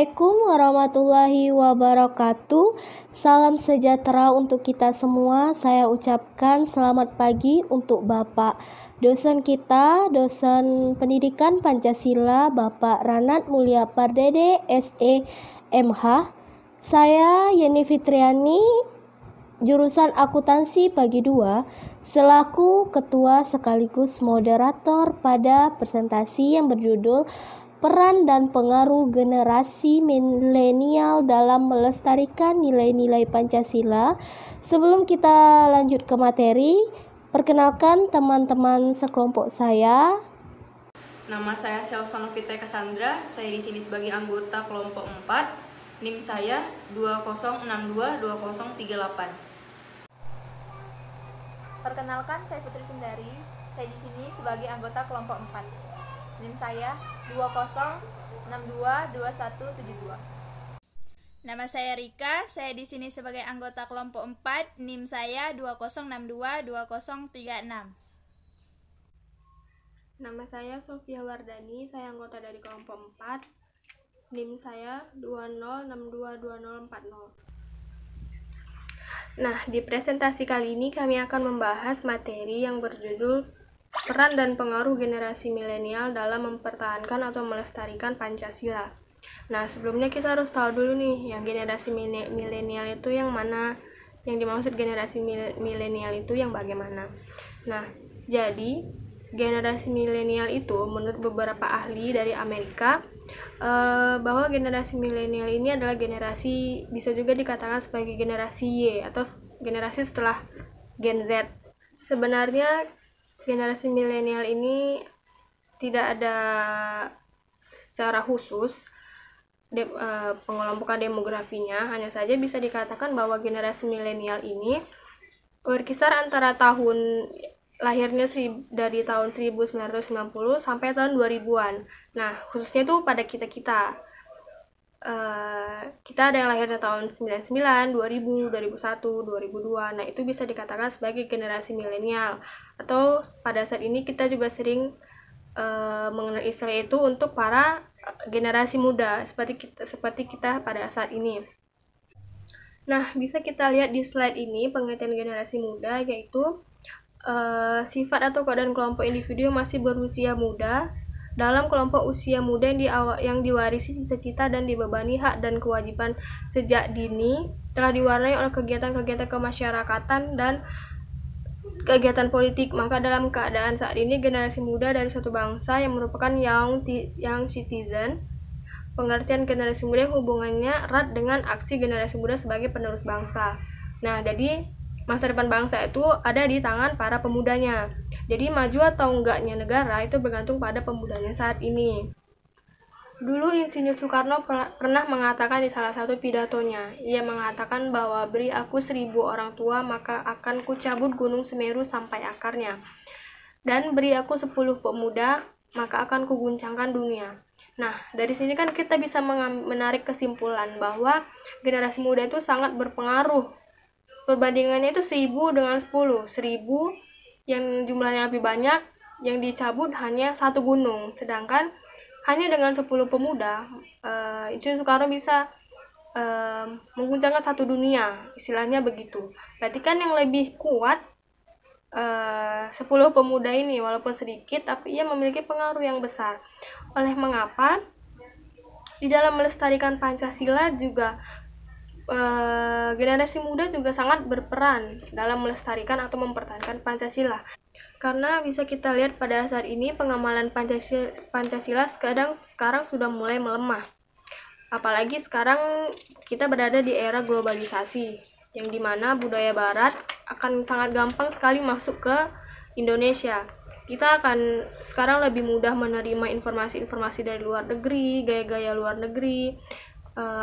Assalamualaikum warahmatullahi wabarakatuh. Salam sejahtera untuk kita semua. Saya ucapkan selamat pagi untuk Bapak dosen kita, dosen pendidikan Pancasila, Bapak Ranat Mulia Pardede, SE, MH. Saya Yeni Fitriani, jurusan akuntansi pagi 2, selaku ketua sekaligus moderator pada presentasi yang berjudul Peran dan Pengaruh Generasi Milenial dalam Melestarikan Nilai-nilai Pancasila. Sebelum kita lanjut ke materi, perkenalkan teman-teman sekelompok saya. Nama saya Selsonovita Cassandra. Saya di sini sebagai anggota kelompok 4. NIM saya 20622038. Perkenalkan, saya Putri Sundari. Saya di sini sebagai anggota kelompok 4. NIM saya 20622172. Nama saya Rika, saya di sini sebagai anggota kelompok 4, NIM saya 20622036. Nama saya Sofia Wardani, saya anggota dari kelompok 4, NIM saya 20622040. Nah, di presentasi kali ini kami akan membahas materi yang berjudul Peran dan Pengaruh Generasi Milenial dalam Mempertahankan atau Melestarikan Pancasila. Nah, sebelumnya kita harus tahu dulu nih, yang generasi milenial itu yang mana, yang dimaksud generasi milenial itu yang bagaimana. Nah, jadi generasi milenial itu menurut beberapa ahli dari Amerika, bahwa generasi milenial ini adalah generasi, bisa juga dikatakan sebagai generasi Y atau generasi setelah Gen Z. Sebenarnya generasi milenial ini tidak ada secara khusus pengelompokan demografinya, hanya saja bisa dikatakan bahwa generasi milenial ini berkisar antara tahun lahirnya dari tahun 1990 sampai tahun 2000-an. Nah, khususnya itu pada kita-kita. Kita ada yang lahirnya tahun 99, 2000, 2001, 2002. Nah, itu bisa dikatakan sebagai generasi milenial. Atau pada saat ini kita juga sering mengenal istilah itu untuk para generasi muda seperti kita pada saat ini. Nah, bisa kita lihat di slide ini pengertian generasi muda, yaitu sifat atau keadaan kelompok individu yang masih berusia muda. Dalam kelompok usia muda yang diwarisi cita-cita dan dibebani hak dan kewajiban sejak dini, telah diwarnai oleh kegiatan-kegiatan kemasyarakatan dan kegiatan politik. Maka dalam keadaan saat ini, generasi muda dari suatu bangsa yang merupakan young citizen. Pengertian generasi muda hubungannya erat dengan aksi generasi muda sebagai penerus bangsa. Nah, jadi masa depan bangsa itu ada di tangan para pemudanya. Jadi maju atau enggaknya negara itu bergantung pada pemudanya saat ini. Dulu Insinyur Soekarno pernah mengatakan di salah satu pidatonya, ia mengatakan bahwa beri aku 1000 orang tua maka akan kucabut gunung Semeru sampai akarnya. Dan beri aku 10 pemuda maka akan kuguncangkan dunia. Nah, dari sini kan kita bisa menarik kesimpulan bahwa generasi muda itu sangat berpengaruh. Perbandingannya itu 1000 dengan 10. 1000 yang jumlahnya lebih banyak, yang dicabut hanya 1 gunung. Sedangkan hanya dengan 10 pemuda, Insinyur Soekarno bisa mengguncangkan 1 dunia, istilahnya begitu. Berarti kan yang lebih kuat 10 pemuda ini, walaupun sedikit, tapi ia memiliki pengaruh yang besar. Oleh mengapa di dalam melestarikan Pancasila juga generasi muda juga sangat berperan dalam melestarikan atau mempertahankan Pancasila. Karena bisa kita lihat pada saat ini pengamalan Pancasila sekarang sudah mulai melemah. Apalagi sekarang kita berada di era globalisasi, yang dimana budaya barat akan sangat gampang sekali masuk ke Indonesia. Kita akan sekarang lebih mudah menerima informasi-informasi dari luar negeri, gaya-gaya luar negeri,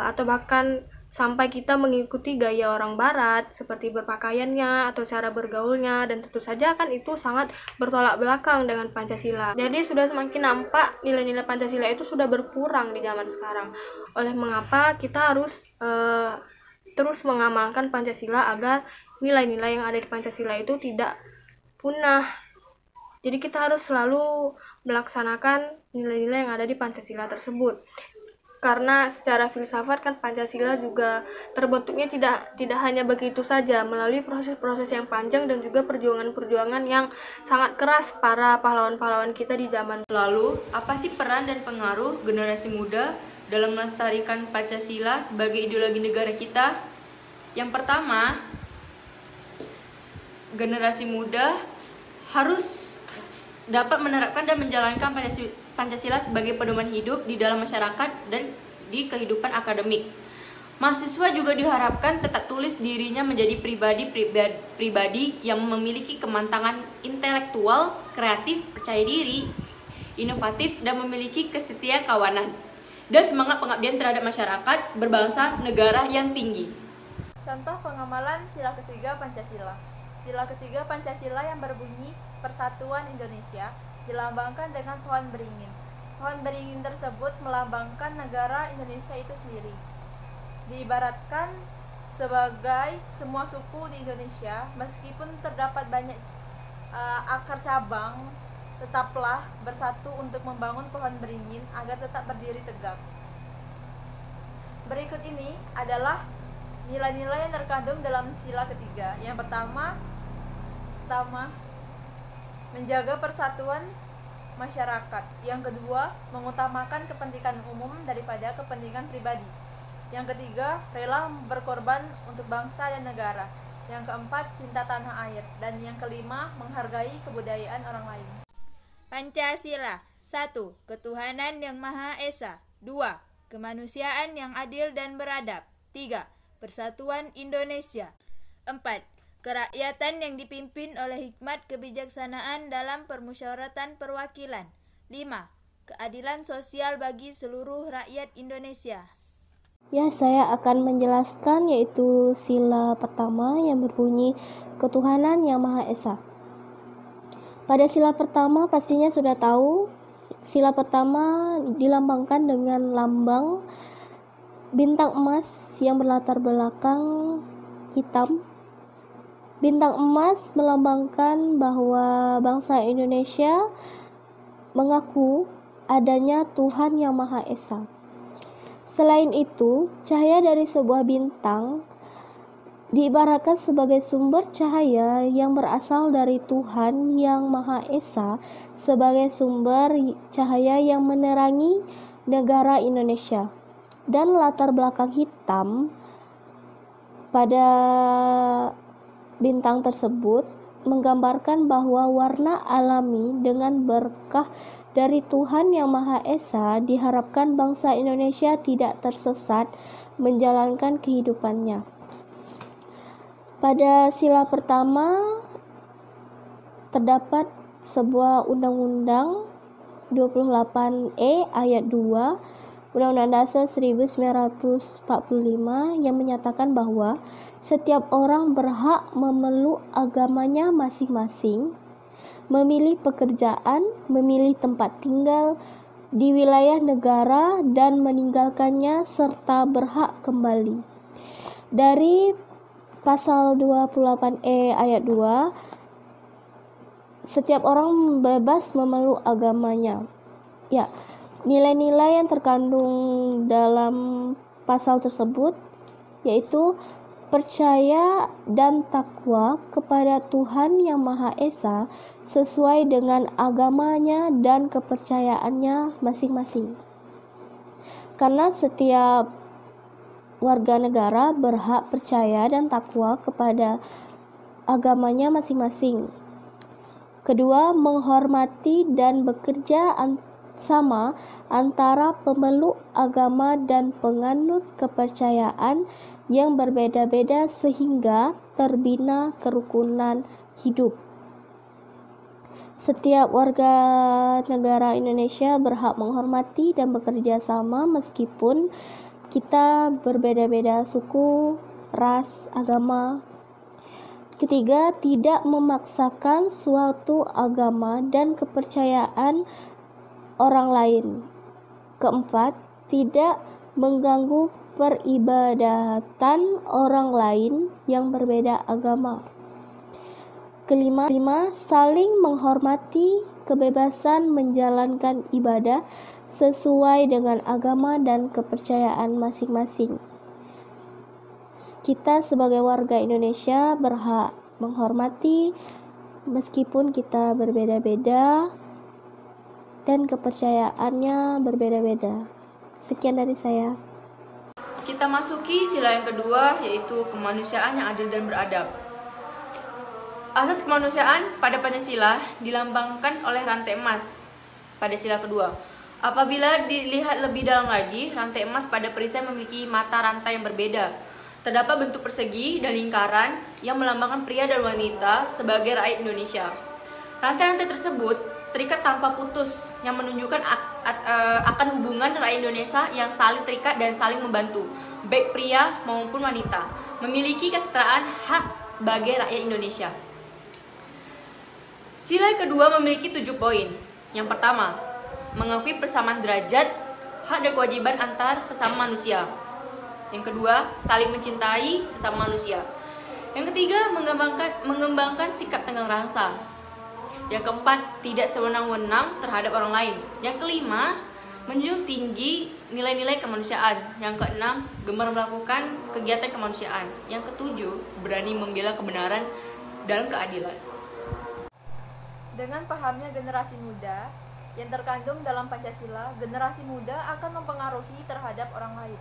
atau bahkan sampai kita mengikuti gaya orang barat seperti berpakaiannya atau cara bergaulnya, dan tentu saja kan itu sangat bertolak belakang dengan Pancasila. Jadi sudah semakin nampak nilai-nilai Pancasila itu sudah berkurang di zaman sekarang. Oleh mengapa kita harus terus mengamalkan Pancasila agar nilai-nilai yang ada di Pancasila itu tidak punah. Jadi kita harus selalu melaksanakan nilai-nilai yang ada di Pancasila tersebut. karena secara filsafat kan Pancasila juga terbentuknya tidak hanya begitu saja, melalui proses-proses yang panjang dan juga perjuangan-perjuangan yang sangat keras para pahlawan-pahlawan kita di zaman. Lalu, apa sih peran dan pengaruh generasi muda dalam melestarikan Pancasila sebagai ideologi negara kita? Yang pertama, generasi muda harus dapat menerapkan dan menjalankan Pancasila sebagai pedoman hidup di dalam masyarakat dan di kehidupan akademik. Mahasiswa juga diharapkan tetap tulis dirinya menjadi pribadi yang memiliki kematangan intelektual, kreatif, percaya diri, inovatif, dan memiliki kesetia kawanan dan semangat pengabdian terhadap masyarakat, berbangsa, negara yang tinggi. Contoh pengamalan sila ketiga Pancasila. Sila ketiga Pancasila yang berbunyi Persatuan Indonesia dilambangkan dengan pohon beringin. Pohon beringin tersebut melambangkan negara Indonesia itu sendiri. Diibaratkan sebagai semua suku di Indonesia, meskipun terdapat banyak akar cabang, tetaplah bersatu untuk membangun pohon beringin agar tetap berdiri tegak. Berikut ini adalah nilai-nilai yang terkandung dalam sila ketiga. Yang pertama, menjaga persatuan masyarakat. Yang kedua, mengutamakan kepentingan umum daripada kepentingan pribadi. Yang ketiga, rela berkorban untuk bangsa dan negara. Yang keempat, cinta tanah air. Dan yang kelima, menghargai kebudayaan orang lain. Pancasila. 1. Ketuhanan yang Maha Esa. 2. Kemanusiaan yang adil dan beradab. 3. Persatuan Indonesia. 4. Kerakyatan yang dipimpin oleh hikmat kebijaksanaan dalam permusyawaratan perwakilan. 5. Keadilan sosial bagi seluruh rakyat Indonesia. Ya, saya akan menjelaskan yaitu sila pertama yang berbunyi Ketuhanan yang Maha Esa. Pada sila pertama pastinya sudah tahu, sila pertama dilambangkan dengan lambang bintang emas yang berlatar belakang hitam. Bintang emas melambangkan bahwa bangsa Indonesia mengaku adanya Tuhan yang Maha Esa. Selain itu, cahaya dari sebuah bintang diibaratkan sebagai sumber cahaya yang berasal dari Tuhan yang Maha Esa sebagai sumber cahaya yang menerangi negara Indonesia. Dan latar belakang hitam pada bintang tersebut menggambarkan bahwa warna alami dengan berkah dari Tuhan yang Maha Esa diharapkan bangsa Indonesia tidak tersesat menjalankan kehidupannya. Pada sila pertama terdapat sebuah undang-undang 28E ayat 2 Undang-Undang Dasar 1945 yang menyatakan bahwa setiap orang berhak memeluk agamanya masing-masing, memilih pekerjaan, memilih tempat tinggal di wilayah negara dan meninggalkannya serta berhak kembali. Dari pasal 28E ayat 2, setiap orang bebas memeluk agamanya. Ya, nilai-nilai yang terkandung dalam pasal tersebut yaitu percaya dan takwa kepada Tuhan yang Maha Esa sesuai dengan agamanya dan kepercayaannya masing-masing. Karena setiap warga negara berhak percaya dan takwa kepada agamanya masing-masing. Kedua, menghormati dan bekerja sama antara pemeluk agama dan penganut kepercayaan yang berbeda-beda sehingga terbina kerukunan hidup. Setiap warga negara Indonesia berhak menghormati dan bekerja sama meskipun kita berbeda-beda suku, ras, agama. Ketiga, tidak memaksakan suatu agama dan kepercayaan orang lain. Keempat, tidak mengganggu peribadatan orang lain yang berbeda agama. Kelima, saling menghormati kebebasan menjalankan ibadah sesuai dengan agama dan kepercayaan masing-masing. Kita sebagai warga Indonesia berhak menghormati meskipun kita berbeda-beda dan kepercayaannya berbeda-beda. Sekian dari saya. Kita masuki sila yang kedua, yaitu kemanusiaan yang adil dan beradab. Asas kemanusiaan pada Pancasila dilambangkan oleh rantai emas pada sila kedua. Apabila dilihat lebih dalam lagi, rantai emas pada perisai memiliki mata rantai yang berbeda. Terdapat bentuk persegi dan lingkaran yang melambangkan pria dan wanita sebagai rakyat Indonesia. Rantai-rantai tersebut terikat tanpa putus, yang menunjukkan akan hubungan rakyat Indonesia yang saling terikat dan saling membantu, baik pria maupun wanita, memiliki kesetaraan hak sebagai rakyat Indonesia. Sila kedua memiliki 7 poin. Yang pertama, mengakui persamaan derajat, hak dan kewajiban antar sesama manusia. Yang kedua, saling mencintai sesama manusia. Yang ketiga, mengembangkan sikap tenggang rasa. Yang keempat, tidak sewenang-wenang terhadap orang lain. Yang kelima, menjunjung tinggi nilai-nilai kemanusiaan. Yang keenam, gemar melakukan kegiatan kemanusiaan. Yang ketujuh, berani membela kebenaran dalam keadilan. Dengan pahamnya generasi muda yang terkandung dalam Pancasila, generasi muda akan mempengaruhi terhadap orang lain.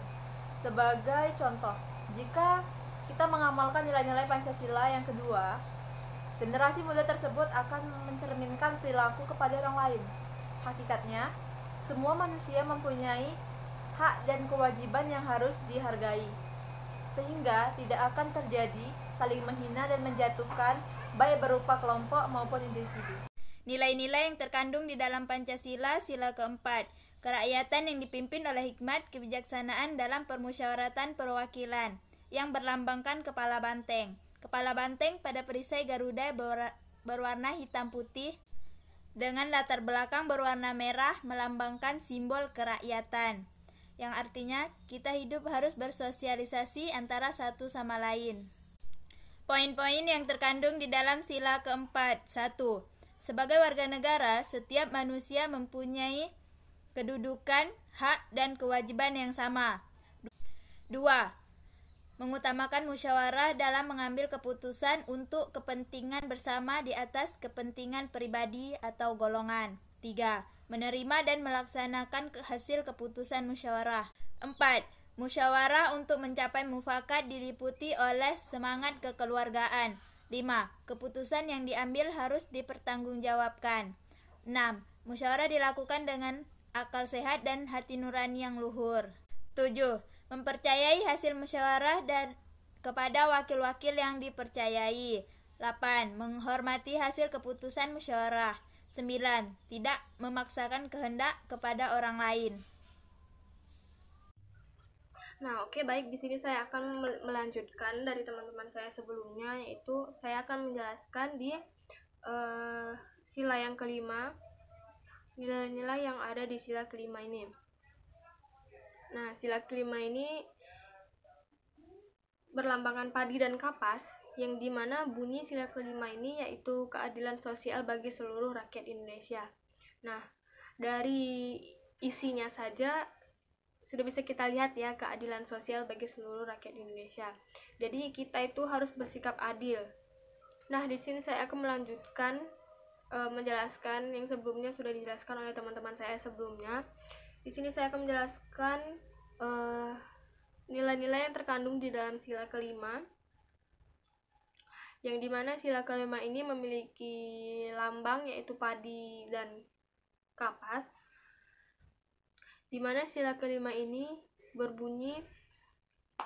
Sebagai contoh, jika kita mengamalkan nilai-nilai Pancasila yang kedua, generasi muda tersebut akan mencerminkan perilaku kepada orang lain. Hakikatnya, semua manusia mempunyai hak dan kewajiban yang harus dihargai, sehingga tidak akan terjadi saling menghina dan menjatuhkan, baik berupa kelompok maupun individu. Nilai-nilai yang terkandung di dalam Pancasila sila keempat, kerakyatan yang dipimpin oleh hikmat kebijaksanaan dalam permusyawaratan perwakilan, yang berlambangkan kepala banteng. Kepala banteng pada perisai Garuda berwarna hitam putih dengan latar belakang berwarna merah melambangkan simbol kerakyatan, yang artinya kita hidup harus bersosialisasi antara satu sama lain. Poin-poin yang terkandung di dalam sila keempat. 1. Sebagai warga negara, setiap manusia mempunyai kedudukan, hak, dan kewajiban yang sama. 2. Mengutamakan musyawarah dalam mengambil keputusan untuk kepentingan bersama di atas kepentingan pribadi atau golongan. 3. Menerima dan melaksanakan hasil keputusan musyawarah. 4. Musyawarah untuk mencapai mufakat diliputi oleh semangat kekeluargaan. 5. Keputusan yang diambil harus dipertanggungjawabkan. 6. Musyawarah dilakukan dengan akal sehat dan hati nurani yang luhur. 7. Mempercayai hasil musyawarah dan kepada wakil-wakil yang dipercayai. 8. Menghormati hasil keputusan musyawarah. 9. Tidak memaksakan kehendak kepada orang lain. Nah, oke, baik, di sini saya akan melanjutkan dari teman-teman saya sebelumnya, yaitu saya akan menjelaskan di sila yang kelima, nilai-nilai yang ada di sila kelima ini. Nah, sila kelima ini berlambangkan padi dan kapas, yang dimana bunyi sila kelima ini yaitu keadilan sosial bagi seluruh rakyat Indonesia. Nah, dari isinya saja sudah bisa kita lihat ya, keadilan sosial bagi seluruh rakyat Indonesia. Jadi kita itu harus bersikap adil. Nah, di sini saya akan melanjutkan menjelaskan yang sebelumnya sudah dijelaskan oleh teman-teman saya sebelumnya. Di sini saya akan menjelaskan nilai-nilai yang terkandung di dalam sila kelima, yang dimana sila kelima ini memiliki lambang yaitu padi dan kapas, dimana sila kelima ini berbunyi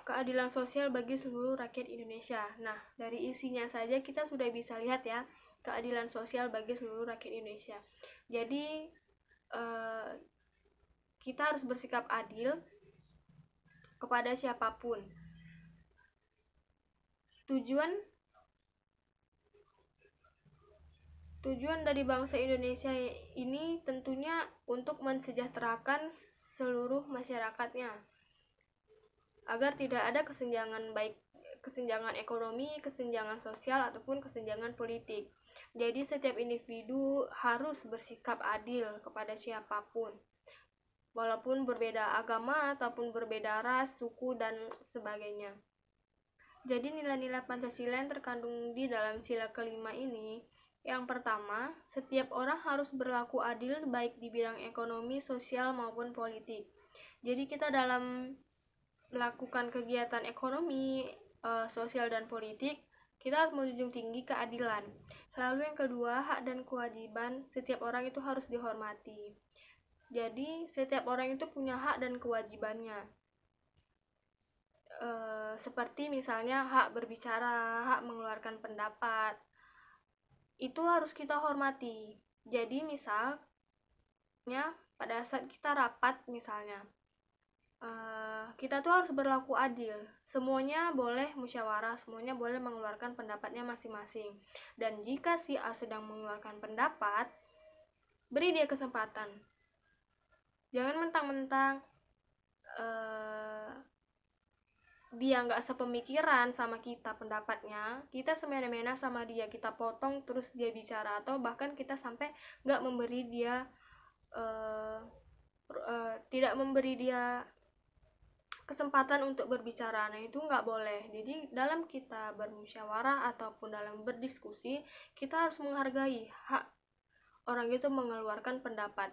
keadilan sosial bagi seluruh rakyat Indonesia. Nah, dari isinya saja kita sudah bisa lihat ya, keadilan sosial bagi seluruh rakyat Indonesia. Jadi kita harus bersikap adil kepada siapapun. Tujuan dari bangsa Indonesia ini tentunya untuk mensejahterakan seluruh masyarakatnya, agar tidak ada kesenjangan, baik kesenjangan ekonomi, kesenjangan sosial, ataupun kesenjangan politik. Jadi setiap individu harus bersikap adil kepada siapapun. walaupun berbeda agama ataupun berbeda ras, suku, dan sebagainya. Jadi nilai-nilai Pancasila yang terkandung di dalam sila kelima ini, yang pertama, setiap orang harus berlaku adil baik di bidang ekonomi, sosial, maupun politik. Jadi kita dalam melakukan kegiatan ekonomi, sosial, dan politik, kita harus menjunjung tinggi keadilan. Lalu yang kedua, hak dan kewajiban setiap orang itu harus dihormati. Jadi setiap orang itu punya hak dan kewajibannya. Seperti misalnya hak berbicara, hak mengeluarkan pendapat, itu harus kita hormati. Jadi misalnya pada saat kita rapat misalnya, kita tuh harus berlaku adil. Semuanya boleh musyawarah, semuanya boleh mengeluarkan pendapatnya masing-masing. Dan jika si A sedang mengeluarkan pendapat, beri dia kesempatan. Jangan mentang-mentang dia nggak sepemikiran sama kita pendapatnya, kita semena-mena sama dia, kita potong terus dia bicara, atau bahkan kita sampai nggak memberi dia tidak memberi dia kesempatan untuk berbicara. Nah, itu nggak boleh. Jadi dalam kita bermusyawarah ataupun dalam berdiskusi, kita harus menghargai hak orang itu mengeluarkan pendapat.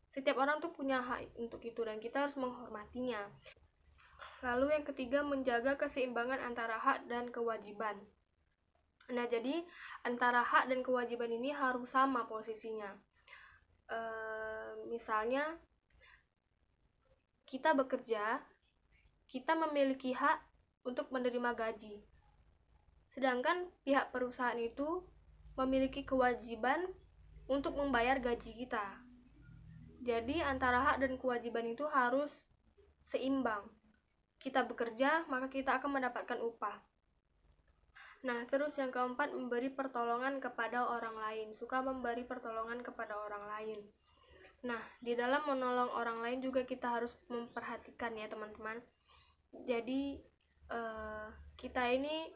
Setiap orang tuh punya hak untuk itu dan kita harus menghormatinya. Lalu yang ketiga, menjaga keseimbangan antara hak dan kewajiban. Nah, jadi antara hak dan kewajiban ini harus sama posisinya. Misalnya kita bekerja, kita memiliki hak untuk menerima gaji. Sedangkan pihak perusahaan itu memiliki kewajiban untuk membayar gaji kita. Jadi antara hak dan kewajiban itu harus seimbang. Kita bekerja, maka kita akan mendapatkan upah. Nah, terus yang keempat, memberi pertolongan kepada orang lain. Suka memberi pertolongan kepada orang lain. Nah, di dalam menolong orang lain juga kita harus memperhatikan ya teman-teman. Jadi kita ini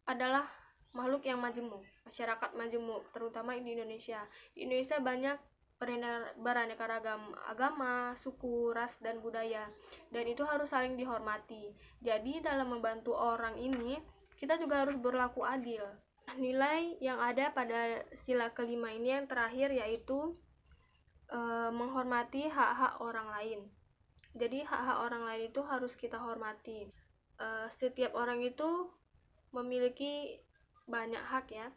adalah makhluk yang majemuk, masyarakat majemuk, terutama di Indonesia. Di Indonesia banyak beraneka ragam agama, suku, ras, dan budaya, dan itu harus saling dihormati. Jadi dalam membantu orang ini, kita juga harus berlaku adil. Nilai yang ada pada sila kelima ini yang terakhir yaitu menghormati hak-hak orang lain. Jadi hak-hak orang lain itu harus kita hormati. Setiap orang itu memiliki banyak hak ya,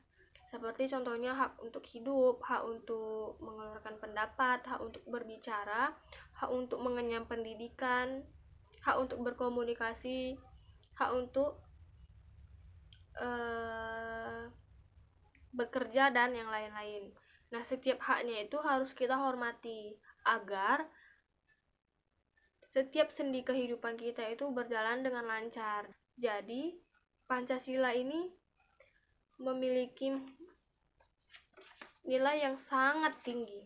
seperti contohnya hak untuk hidup, hak untuk mengeluarkan pendapat, hak untuk berbicara, hak untuk mengenyam pendidikan, hak untuk berkomunikasi, hak untuk bekerja, dan yang lain-lain. Nah, setiap haknya itu harus kita hormati agar setiap sendi kehidupan kita itu berjalan dengan lancar. Jadi, Pancasila ini memiliki nilai yang sangat tinggi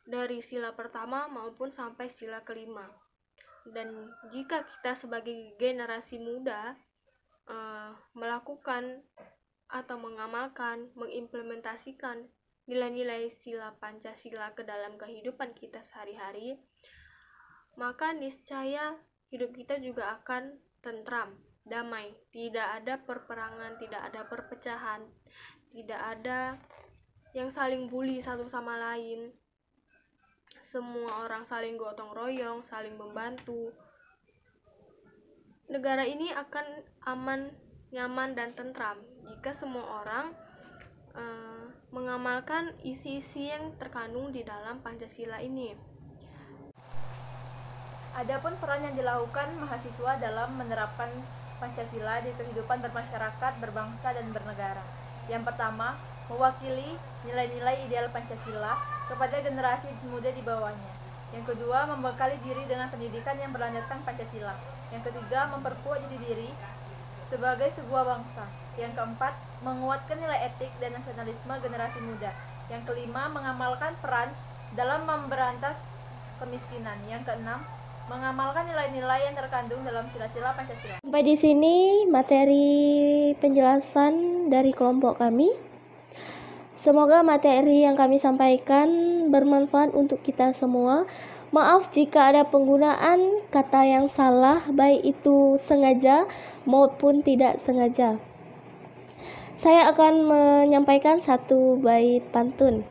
dari sila pertama maupun sampai sila kelima. Dan jika kita sebagai generasi muda melakukan atau mengamalkan, mengimplementasikan nilai-nilai sila Pancasila ke dalam kehidupan kita sehari-hari, maka niscaya hidup kita juga akan tentram, damai, tidak ada perperangan, tidak ada perpecahan, tidak ada yang saling bully satu sama lain. Semua orang saling gotong royong, saling membantu. Negara ini akan aman, nyaman, dan tentram jika semua orang mengamalkan isi-isi yang terkandung di dalam Pancasila ini. Adapun peran yang dilakukan mahasiswa dalam menerapkan Pancasila di kehidupan bermasyarakat, berbangsa, dan bernegara. Yang pertama, mewakili nilai-nilai ideal Pancasila kepada generasi muda di bawahnya. Yang kedua, membekali diri dengan pendidikan yang berlandaskan Pancasila. Yang ketiga, memperkuat diri sebagai sebuah bangsa. Yang keempat, menguatkan nilai etik dan nasionalisme generasi muda. Yang kelima, mengamalkan peran dalam memberantas kemiskinan. Yang keenam, mengamalkan nilai-nilai yang terkandung dalam sila-sila Pancasila. Sampai di sini materi penjelasan dari kelompok kami. Semoga materi yang kami sampaikan bermanfaat untuk kita semua. Maaf jika ada penggunaan kata yang salah, baik itu sengaja maupun tidak sengaja. Saya akan menyampaikan satu bait pantun.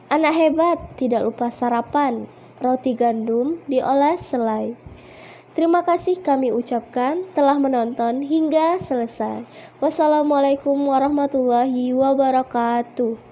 Anak hebat tidak lupa sarapan, roti gandum diolah selai. Terima kasih kami ucapkan telah menonton hingga selesai. Wassalamualaikum warahmatullahi wabarakatuh.